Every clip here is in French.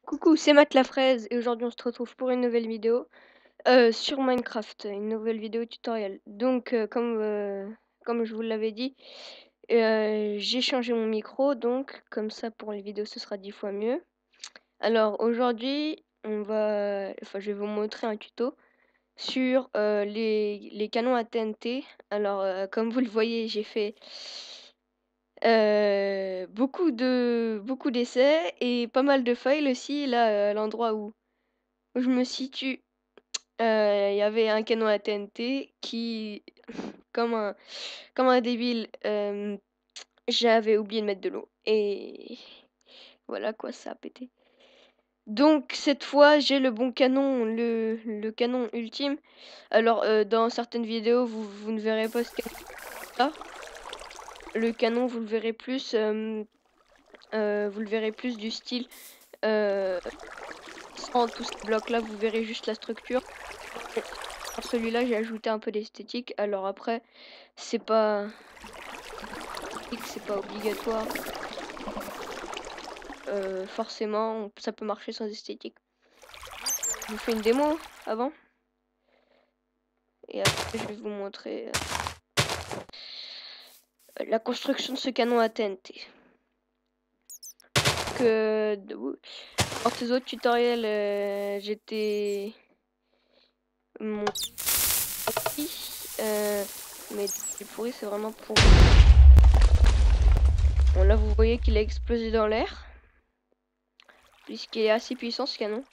Coucou, c'est Matt la fraise et aujourd'hui on se retrouve pour une nouvelle vidéo sur Minecraft, une nouvelle vidéo tutoriel. Donc comme je vous l'avais dit, j'ai changé mon micro, donc comme ça pour les vidéos ce sera 10 fois mieux. Alors aujourd'hui je vais vous montrer un tuto sur les canons à TNT. Alors comme vous le voyez, j'ai fait beaucoup d'essais et pas mal de fails aussi là à l'endroit où je me situe. Il y avait un canon à TNT qui, comme un, comme un débile, j'avais oublié de mettre de l'eau. Et voilà quoi, ça a pété. Donc cette fois, j'ai le bon canon, le canon ultime. Alors dans certaines vidéos, vous ne verrez pas ce canon-là. Le canon, vous le verrez plus du style. Sans tous ces blocs-là, vous verrez juste la structure. Pour celui-là, j'ai ajouté un peu d'esthétique. Alors après, c'est pas obligatoire. Forcément, ça peut marcher sans esthétique. Je vous fais une démo avant. Et après, je vais vous montrer la construction de ce canon à TNT. Dans ces autres tutoriels, j'étais mon mais du pourri, c'est vraiment pourri. Bon, là, vous voyez qu'il a explosé dans l'air. Puisqu'il est assez puissant, ce canon.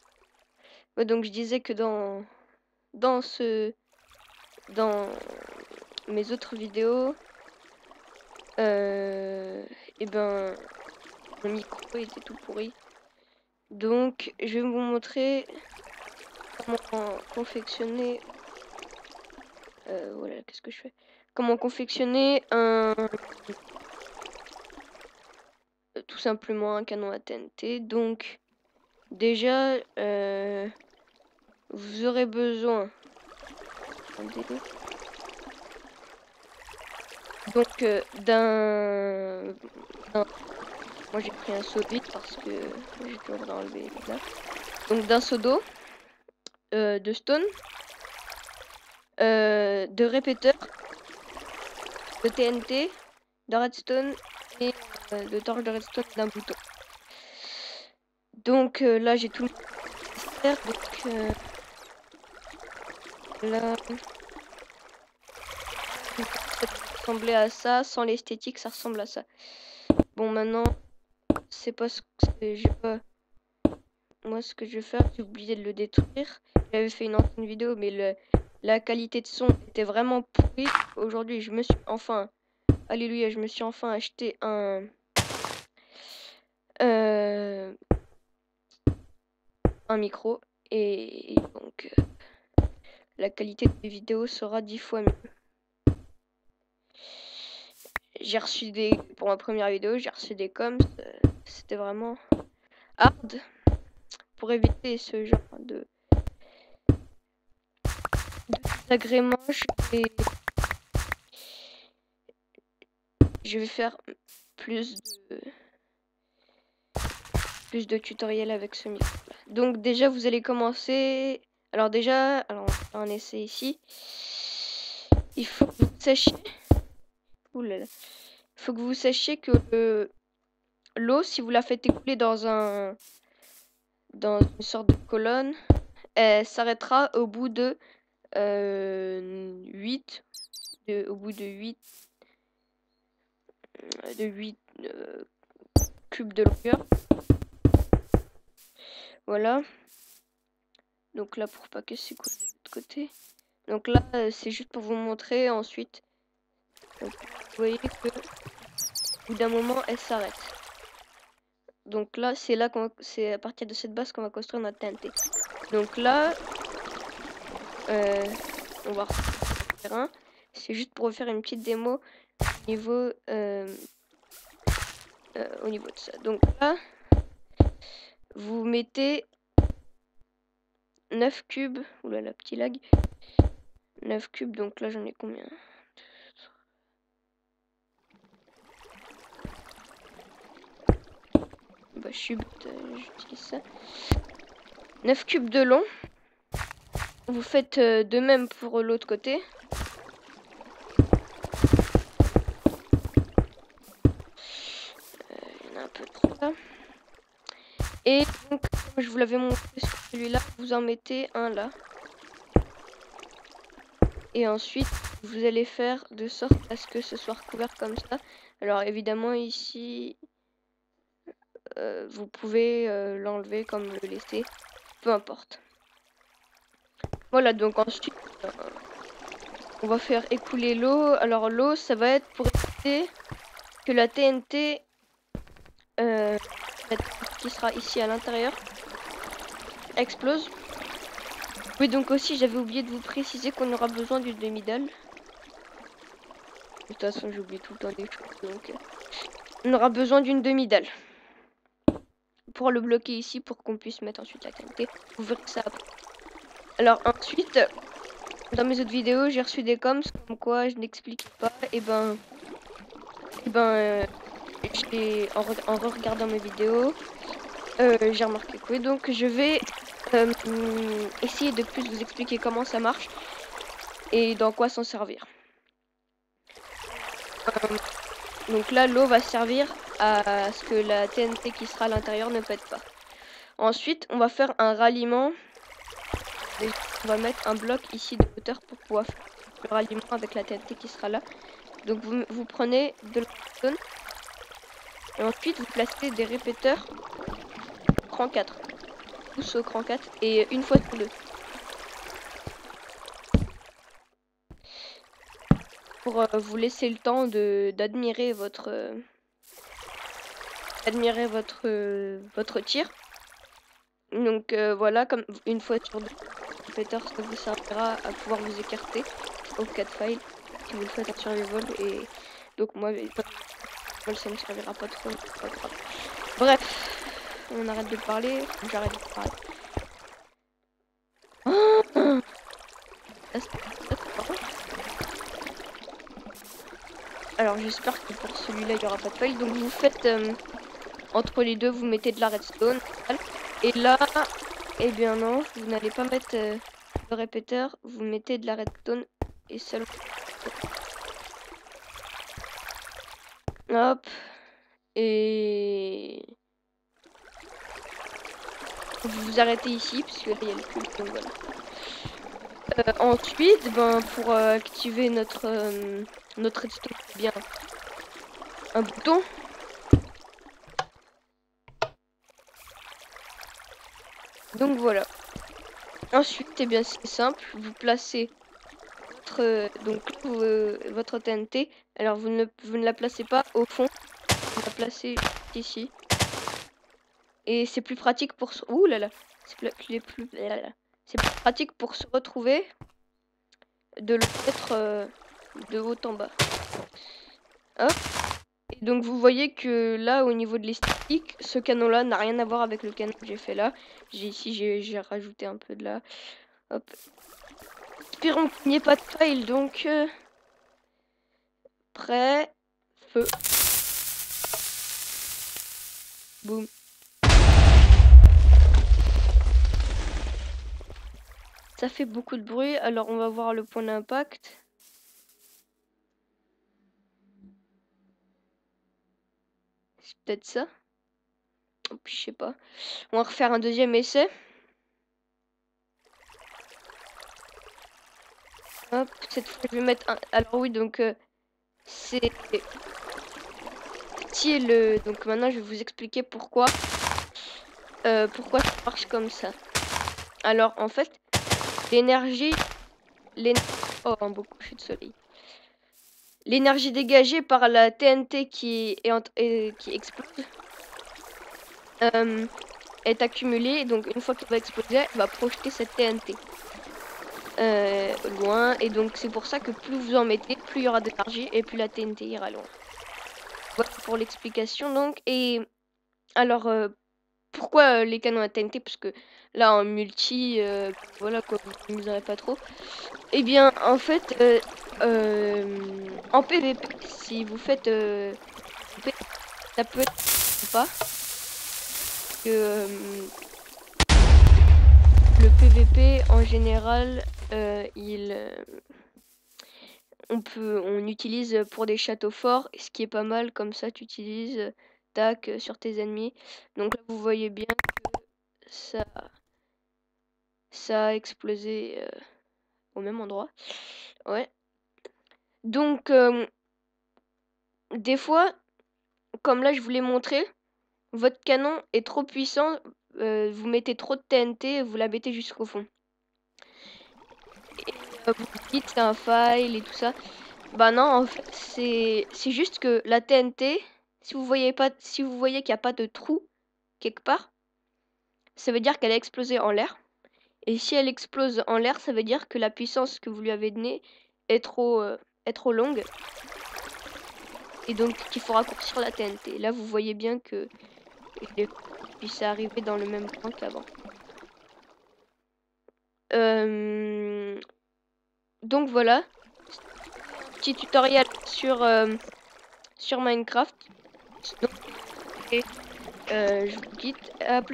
Ouais, donc, je disais que dans mes autres vidéos, et ben, mon micro était tout pourri. Donc, je vais vous montrer comment confectionner. Voilà, qu'est-ce que je fais? Comment confectionner tout simplement un canon à TNT. Donc, déjà, vous aurez besoin. Donc, moi j'ai pris un seau vide parce que j'ai toujours enlevé là. Donc d'un seau d'eau, de stone, de répéteurs, de TNT, de redstone et de torches de redstone d'un bouton. Donc là j'ai tout nécessaire. Donc là, ça ressemblait à ça. Sans l'esthétique, ça ressemble à ça. Bon, maintenant, c'est pas ce que j'ai pas. Moi, ce que je vais faire, j'ai oublié de le détruire. J'avais fait une ancienne vidéo, mais la qualité de son était vraiment pourrie. Aujourd'hui, je me suis enfin, alléluia, je me suis enfin acheté un micro et donc la qualité des vidéos sera 10 fois mieux. J'ai reçu pour ma première vidéo, j'ai reçu des coms, c'était vraiment hard. Pour éviter ce genre de désagréments, je vais faire plus de tutoriels avec ce micro là. Donc déjà vous allez commencer. Alors on va un essai ici. Il faut que vous sachiez. Oulala. Il faut que vous sachiez que l'eau, si vous la faites écouler dans une sorte de colonne, elle s'arrêtera au bout de 8 cubes de longueur. Voilà. Donc là, pour pas que c'est coulé de l'autre côté. Donc là, c'est juste pour vous montrer. Ensuite, vous voyez que au bout d'un moment, elle s'arrête. Donc là, c'est à partir de cette base qu'on va construire notre TNT. Donc là, on va refaire le terrain. C'est juste pour refaire une petite démo au niveau de ça. Donc là, vous mettez 9 cubes. Oulala, petit lag. 9 cubes, donc là j'en ai combien? bah, j'utilise ça. 9 cubes de long. Vous faites de même pour l'autre côté. Il y en a un peu trop là. Et donc, comme je vous l'avais montré sur celui-là, vous en mettez un là. Et ensuite, vous allez faire de sorte à ce que ce soit recouvert comme ça. Alors évidemment ici, vous pouvez l'enlever comme le laisser, peu importe. Voilà, donc ensuite, on va faire écouler l'eau. Alors l'eau, ça va être pour éviter que la TNT qui sera ici à l'intérieur explose. Oui, donc aussi, j'avais oublié de vous préciser qu'on aura besoin d'une demi-dalle. De toute façon, j'oublie tout le temps des choses, donc on aura besoin d'une demi-dalle pour le bloquer ici, pour qu'on puisse mettre ensuite la TNT. Vous verrez ça après. Alors ensuite, dans mes autres vidéos, j'ai reçu des coms comme quoi je n'explique pas. Et ben, en regardant mes vidéos, j'ai remarqué que oui, donc je vais essayer de plus vous expliquer comment ça marche et dans quoi s'en servir. Donc là, l'eau va servir à ce que la TNT qui sera à l'intérieur ne pète pas. Ensuite, on va faire un ralliement. On va mettre un bloc ici de hauteur pour pouvoir faire le ralliement avec la TNT qui sera là. Donc vous prenez de la zone et ensuite vous placez des répéteurs cran 4. Pouce au cran 4 et une fois sur deux. Pour vous laisser le temps d'admirer votre tir. Donc voilà, comme une fois sur deux répéteurs, ça vous servira à pouvoir vous écarter au cas de fail si vous le faites en survival. Et donc moi ça ne servira pas trop, pas grave. Bref, on arrête de parler, j'arrête de parler. Alors j'espère que pour celui-là il n'y aura pas de fail. Donc vous faites entre les deux, vous mettez de la redstone. Et là, eh bien non, vous n'allez pas mettre le répéteur, vous mettez de la redstone et seulement. Hop. Et vous vous arrêtez ici parce que là il y a le cube, donc voilà. Ensuite, ben pour activer notre redstone, c'est bien un bouton. Donc voilà. Ensuite, eh bien c'est simple, vous placez votre TNT. Alors vous ne la placez pas au fond, vous la placez ici. Et c'est plus pratique pour se... Ouh là là, c'est plus pratique pour se retrouver de le mettre de haut en bas. Hop. Et donc vous voyez que là au niveau de l'esthétique, ce canon là n'a rien à voir avec le canon que j'ai fait là. J'ai rajouté un peu de là. Hop. Espérons qu'il n'y ait pas de fail, donc prêt, feu. Boum. Ça fait beaucoup de bruit, alors on va voir le point d'impact. C'est peut-être ça. Oh, je sais pas. On va refaire un deuxième essai. Hop, cette fois je vais mettre un... Alors oui, donc c'est le... Donc maintenant je vais vous expliquer pourquoi ça marche comme ça. Alors en fait, l'énergie... Oh, un beau coucher de soleil. L'énergie dégagée par la TNT qui explose est accumulée. Donc une fois qu'elle va exploser, elle va projeter cette TNT loin. Et donc c'est pour ça que plus vous en mettez, plus il y aura d'énergie et plus la TNT ira loin. Voilà pour l'explication donc. Et alors pourquoi les canons à TNT? Parce que là en multi, voilà quoi, vous ne vous aurez pas trop. Eh bien en fait en PVP, si vous faites ça peut être pas. que le PVP en général, on utilise pour des châteaux forts, ce qui est pas mal, comme ça tu utilises tac sur tes ennemis. Donc là vous voyez bien que ça a explosé au même endroit. Ouais. Donc des fois, comme là je vous l'ai montré, votre canon est trop puissant, vous mettez trop de TNT, vous la mettez jusqu'au fond. Et vous vous dites c'est un fail et tout ça. Bah non, en fait, c'est juste que la TNT, si vous voyez qu'il n'y a pas de trou quelque part, ça veut dire qu'elle a explosé en l'air. Et si elle explose en l'air, ça veut dire que la puissance que vous lui avez donnée est trop longue. Et donc qu'il faut raccourcir la TNT. Là, vous voyez bien que puis c'est arrivé dans le même point qu'avant. Donc voilà, petit tutoriel sur Minecraft. Donc, je vous quitte. À plus.